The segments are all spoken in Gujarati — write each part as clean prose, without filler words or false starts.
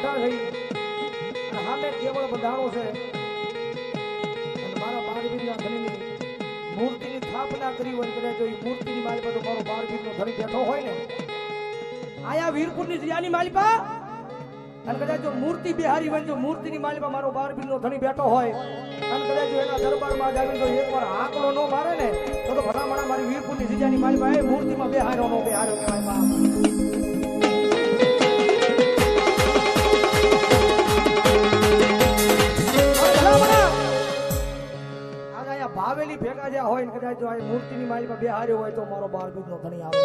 બેઠા થઈ અને હામે કેવળ બંધાણો છે અને મારા બાળવીરના ધણીની મૂર્તિની સ્થાપના કરી હોય કદાચ જો એ મૂર્તિની માલિપા તો મારો બાળવીરનો ધણી બેઠો હોય ને આયા વીરપુરની જિયાની માલિપા અને કદાચ જો મૂર્તિ બિહારી હોય જો મૂર્તિની માલિપા મારો બાળવીરનો ધણી બેઠો હોય અને કદાચ જો એના દરબારમાં જાવીને તો એકવાર આંકડો ન મારે ને તો ભલામણા મારી વીરપુરની જિયાની માલિપા એ મૂર્તિમાં બેહાર્યો નો બેહાર્યો કહેવાય બા ભાવેલી ભેગા જ્યાં હોય ને કદાચ જો આ મૂર્તિની માલિકા બેહાર્યો હોય તો મારો બાળબીજનો ધણી આવે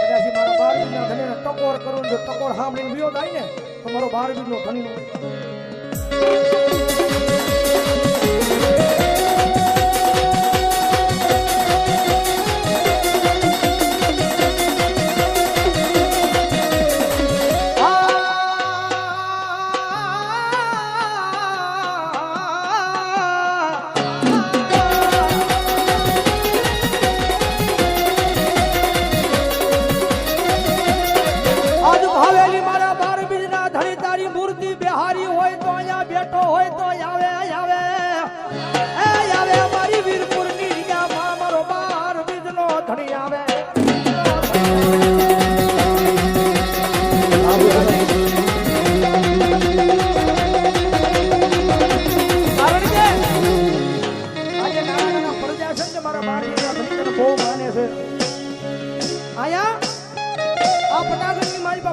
કદાચ મારા બાળબીજના ધણીને ટકોર કરું જો ટકોર સાંભળીને વિયો થાય ને તો મારો બાળબીજનો ધણી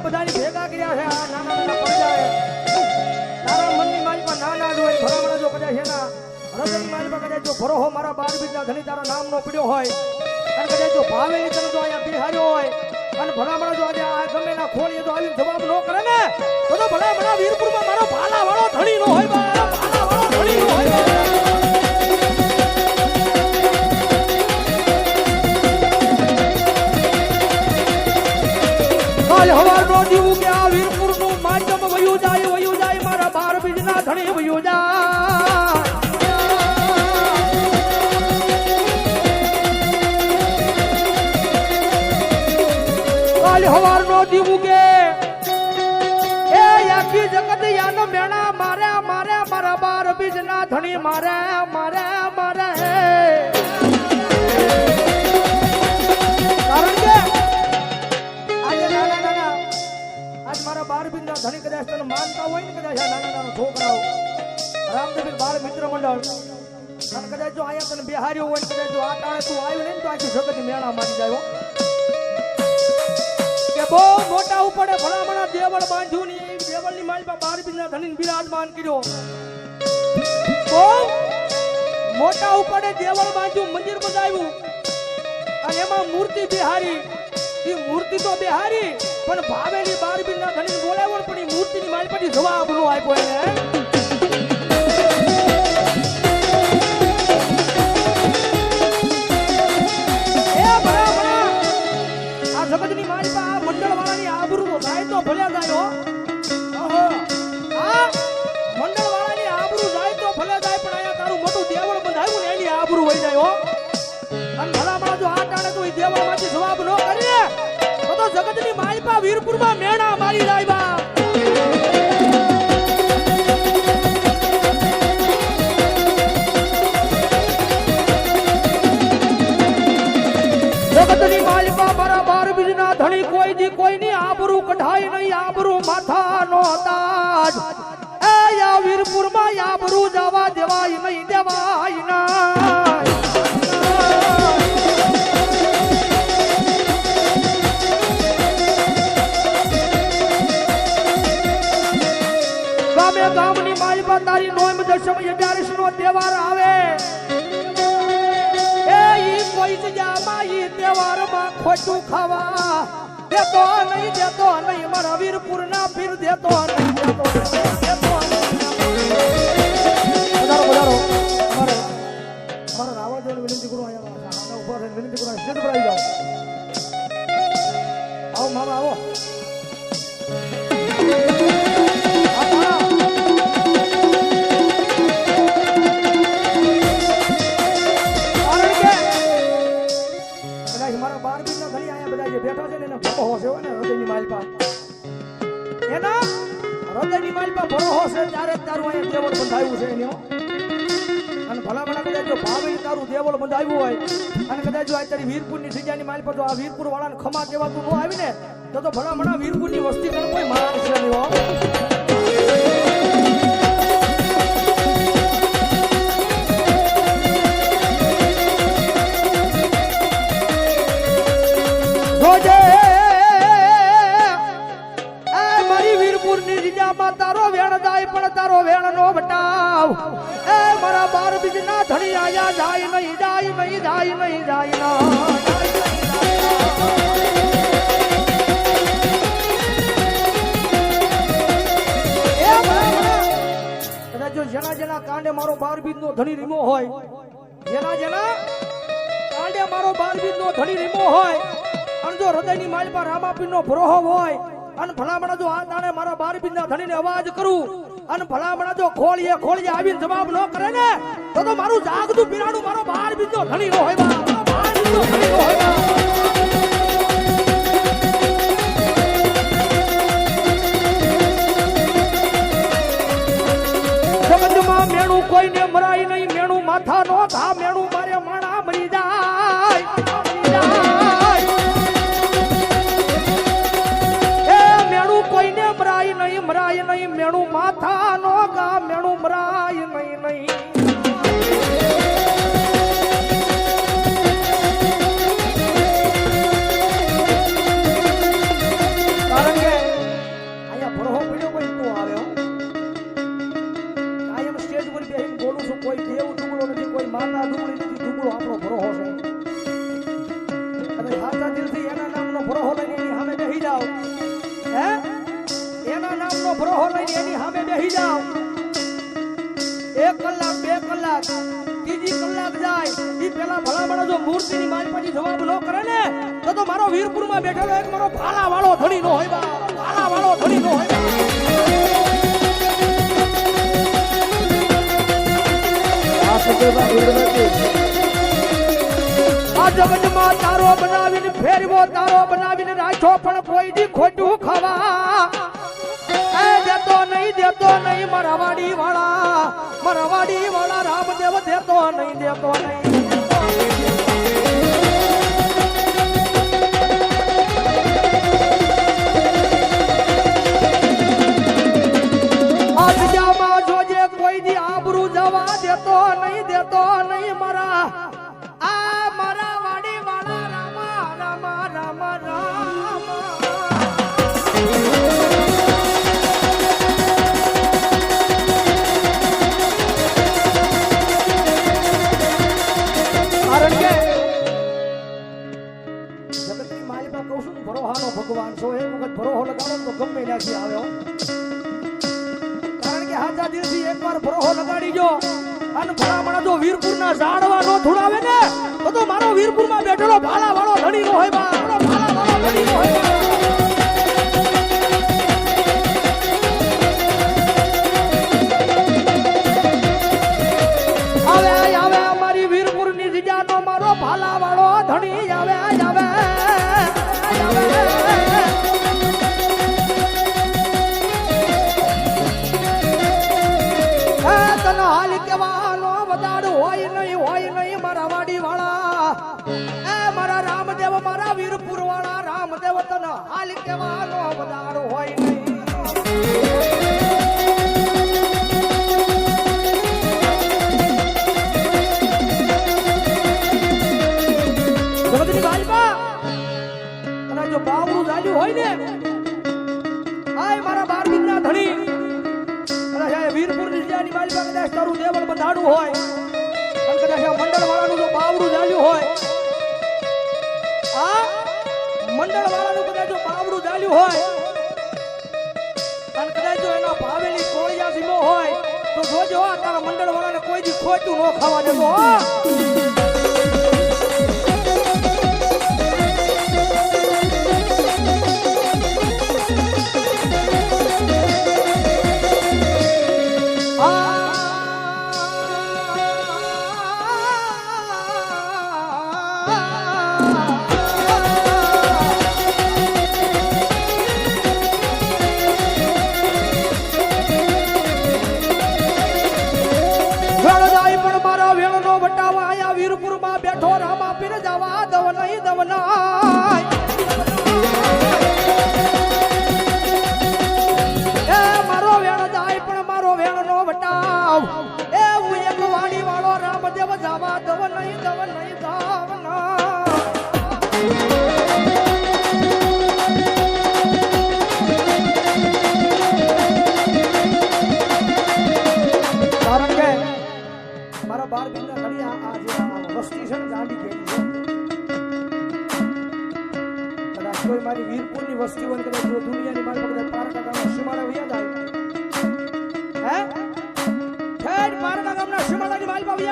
બધાની ભેગા કર્યા છે આ નાના નાના પડજાએ તારા મનની માલિકા નાના જ હોય ભરામણા જો કદાચ એના હૃદયની માલિકા કદાચ જો ભરોહો મારા બાળબીજના ધણી તારા નામનો પડ્યો હોય અને કદાચ જો ભાવેલી તને જો અહીંયા બિહાર્યો હોય અને ભલામણા જો આજે આ ગમેના ખોલીએ તો આવીને જવાબ ન કરે ને તો ભલામણા વીરપુરમાં મારો ભાલાવાળો ધણી નો હોય બા ભાલાવાળો ધણી નો હોય હવારનો દીવું કે આ વીરપુરનું માધ્યમ વયું જાય મારા બાળબીજના ધણી વયું જાય હવારનો દીવું કે એ આખી જગત યાનો મેણા મારે મારા બાળબીજના ધણી મારે કારણ કે મારા બાળબીજના ધણી કદાચ તને માનતા હોય ને કદાચ આ નાના નાના છોકરાઓ રામદેવ બાળ મિત્ર મંડળ અને કદાચ જો અહીંયા તને બિહાર્યો હોય ને કદાચ જો આ ટાણે તું આવ્યો ને તો આખી જગત મેળા મારી જાય કે બહુ મોટા ઉપડે ભલામણા દેવળ બાંધ્યું ને દેવળની માલિકા બાળબીજના ધણીને બિરાજમાન કર્યો બહુ મોટા ઉપડે દેવળ બાંધ્યું મંદિર બનાવ્યું અને એમાં મૂર્તિ બિહારી એ મૂર્તિ તો બિહારી પણ ભાવેલી બાળબીજના ધણીને બોલાવ્યો પણ એ મૂર્તિની માલિકાથી જવાબ નો આપ્યો એને આ જગતની માલિકા આ મંડળવાળાની આબરૂ તો જાય તો ભલે જાય આ મંડળવાળાની આબરૂ જાય તો ભલે જાય પણ અહીંયા તારું મોટું દેવળ બંધાવ્યું ને એની આબરૂ વહી જાય અને ભલામણા જો આ ટાણે તો એ દેવળમાંથી જવાબ ન કરીએ તો જગતની માલિકા વીરપુરમાં મેણા મારી જાય જગતની માલિકા મારા બાળબીજના ધણી કોઈની આબરૂ કઢાય નહીં આબરૂ માથાનો તાજ એ આ વીરપુરમાં આબરૂ જવા દેવાય નહીં દેવાય ના ગામની માલિકા તારી નોમ દશમ 11 નો તહેવાર આવે એ ઈ કોઈ જગ્યામાં ઈ તહેવારમાં ખોટું ખાવા દેતો નહીં મારા વીરપુરના પીર દેતો નહીં મારા રાવણ જોડે વિનંતી કરું અહીંયા ઉભા રહીને વિનંતી કરું સિદ્ધ પર આવી જાઓ આવો મામા આવો મારા બાળબીજના ઘણી અહીંયા બધા જે બેઠા છે ને એને ભમો હશે ને હૃદયની માલિકા એના હૃદયની માલમાં ભરોહો છે ત્યારે તારું અહીંયા દેવળ બંધાયું છે એનો અને ભલામણા કદાચ જો ભાવેલી તારું દેવળ બંધાવ્યું હોય અને કદાચ જો આ તારી વીરપુરની જગ્યાની માલ પર જો આ વીરપુર વાળાને ખમા કહેવાતું ન આવીને તો ભલામણા વીરપુરની વસ્તી કરે કોઈ માણસ છે નહીં હો. તારો વેણ જાય પણ તારો વેણ નો બટાવ એ મારા બાર બીજના ધણી આયા જાય નહીં જાય નહીં જાય નહીં જાય ના કદાચ જો જેના જેના કાંડે મારો બાર બીજ નો ધણી રીમો હોય જેના જેના કાંડે મારો બાર બીજ નો ધણી રીમો હોય અને જો હૃદયની માલ પર રામાપીર નો ભરોહો હોય અને ભલામણા જો આ દાણે મારા બાર બીજના ધણીને અવાજ કરું અને ભલામણા જો ખોળીએ આવીને જવાબ ન કરે ને તો મારું જાગતું પીરાણું મારો બાર બીજનો ધણી નો હોય મારો બાર બીજનો ધણી નો હોય જગતમાં મેણું કોઈને મરાય નહીં મેણું માથા નો ઘા મેણું મારે માણા મરી જાય મરાય નહીં મેણું માથા નો ગા મેણું મરાય નહીં કારણ કે અહીંયા ભરોહો પડ્યો કોઈ તો આવ્યો કાયમ સ્ટેજ પર બેહીને બોલું છું કોઈ દેવ ડુબળો નથી કોઈ માતા ડુબળી નથી ડુબળો આપણો ભરોહો છે અને સાચા દિલથી એના નામનો ભરોહો લઈને એની સામે બેસી જાઓ હે એના નામનો ભરોહો લઈને એની સામે બેસી જાઓ 1 કલાક 2 કલાક ત્રીજી કલાક જાય ઈ પેલા ભલામણા જો મૂર્તિની માલ પછી જવાબ ન કરે ને તો મારો વીરપુરમાં બેઠેલો એક મારો ભાલા વાળો ધણી નો હોય ભાલા વાળો ધણી નો હોય આ જગતમાં તારો બનાવીને ફેરવો તારો બનાવીને રાખ્યો પણ કોઈ દી ખોટું ખાવા દેતો નહીં મારા વાડી વાળા રામદેવ દેતો નહીં આજ જામાં જોજે કોઈ દી આબરૂ જવા દેતો નહીં મારા વાડી વાળા રામા ભગવાન છો એક વખત ભરોહો લગાડો તો ગમે ત્યાંથી આવ્યો કારણ કે હાચા દિલથી એકવાર ભરોહો લગાડી જો અને ભલામણા જો વીરપુરના ઝાડવા નો ધુડાવે ને તો મારો વીરપુરમાં બેઠેલો ભાલા વાળો ધણી નો હોય ભાલા વાળો ધણી નો હોય આવે અમારી વીરપુરની જગ્યાનો મારો ભાલા વાળો ધણી આવે હાલ કેવાનો વધારો હોય નહીં મારા વાડી વાળા મારા રામદેવ મારા વીરપુર વાળા રામદેવ તને હાલ કેવાનો વધારો હોય નહીં જગતની બાજમાં અને જો બાવળું ચાલ્યું હોય ને આય મારા 12 દિનના ધણી વીરપુર જિલ્લાની માલમાં કદાચ તારું દેવળ બંધાણું હોય અને કદાચ આ મંડળ વાળાનું જો બાવડું ચાલ્યું હોય આ મંડળ વાળાનું કદાચ જો બાવડું ચાલ્યું હોય અને કદાચ જો એનો ભાવેલી કોળિયા સીમો હોય તો જોજો આ તારા મંડળ વાળાને કોઈ દી ખોટું ન ખાવા દેતો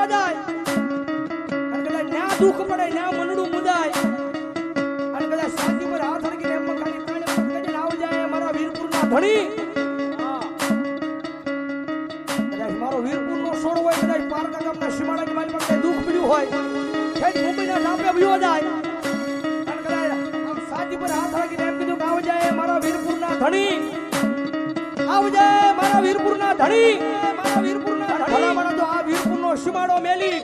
વ્યા જાય અને કદાચ ન્યા દુઃખ પડે ન્યા મનડું મુદાય અને કદાચ સાથી પર હાથ હરકીને એમ ખાલી કાળે પકડીને આવ જાય મારા વીરપુરના ધણી કદાચ મારો વીરપુરનો સોળ હોય કદાચ પારકા ગામના સીમાડાની મારી પાસે દુઃખ પડ્યું હોય ખેત મુંબઈના ઝાપે વ્યો જાય અને કદાચ આમ સાથી પર હાથ હરકીને એમ કીધું કે આવ જાય મારા વીરપુરના ધણી આવ જાય મારા વીરપુરના ધણી મારા વીરપુરના ધણી ભલા મારા જો આ વીરપુરનો સીમાડો મેલી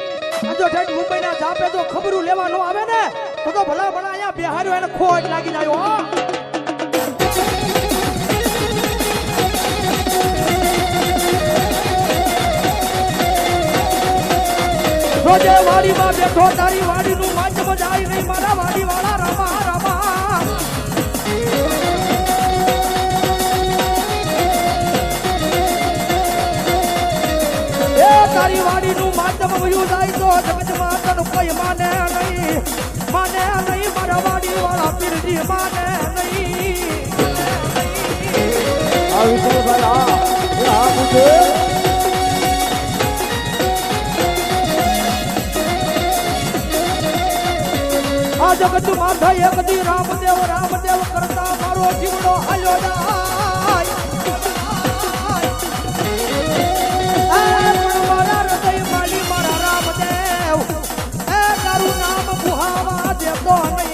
જો ઠેઠ મુંબઈના ઝાપે જો ખબરું લેવા નો આવે ને તો ભલા ભલા અહીંયા બિહાર્યો એને ખોટ લાગી જાય હો રોજે વાડીમાં બેઠો તારી વાડીનું માધ્યમ જાય નહીં મારા વાડી વાળા રામા રામા એ તારી વાડીનું માધ્યમ વયું જાય તો જગતમાં તને કોઈ માને નહીં મારા વાડી વાળા પીરજી માને નહીં આ વિષ્ણુભાઈ આ મુજે આ જગત માથા એક દી રામદેવ કરતા મારો જીવડો હાલ્યો જાય મારા હૃદય માલી મારા રામદેવ એ તારું નામ બુહાવા દેતો નહીં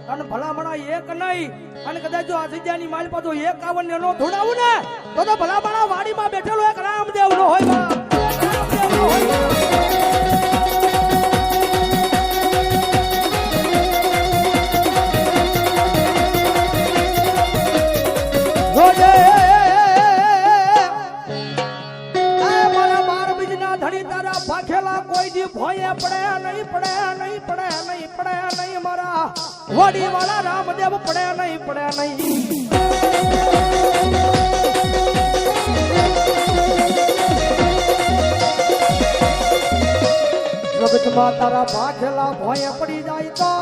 અને ભલામણા એક નહીં અને કદાચ જો આ જગ્યાની માલ પાછો 51 નો ધોડાવું ને તો ભલામણા વાડીમાં બેઠેલો એક રામદેવ નો હોય રામદેવ નો હોય રોજે મારા 12 બીજના ધણી તારા ભાખેલા કોઈ દી ભોયે પડે નહીં મારા વાડી વાળા રામદેવ પડે નહીં જગતમાં તારા ભાખેલા ભોંય પડી જાય તો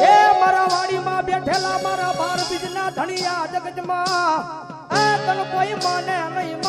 એ મારા વાડીમાં બેઠેલા મારા 12 બીજના ધણીયા જગતમાં આ તને કોઈ માને નહીં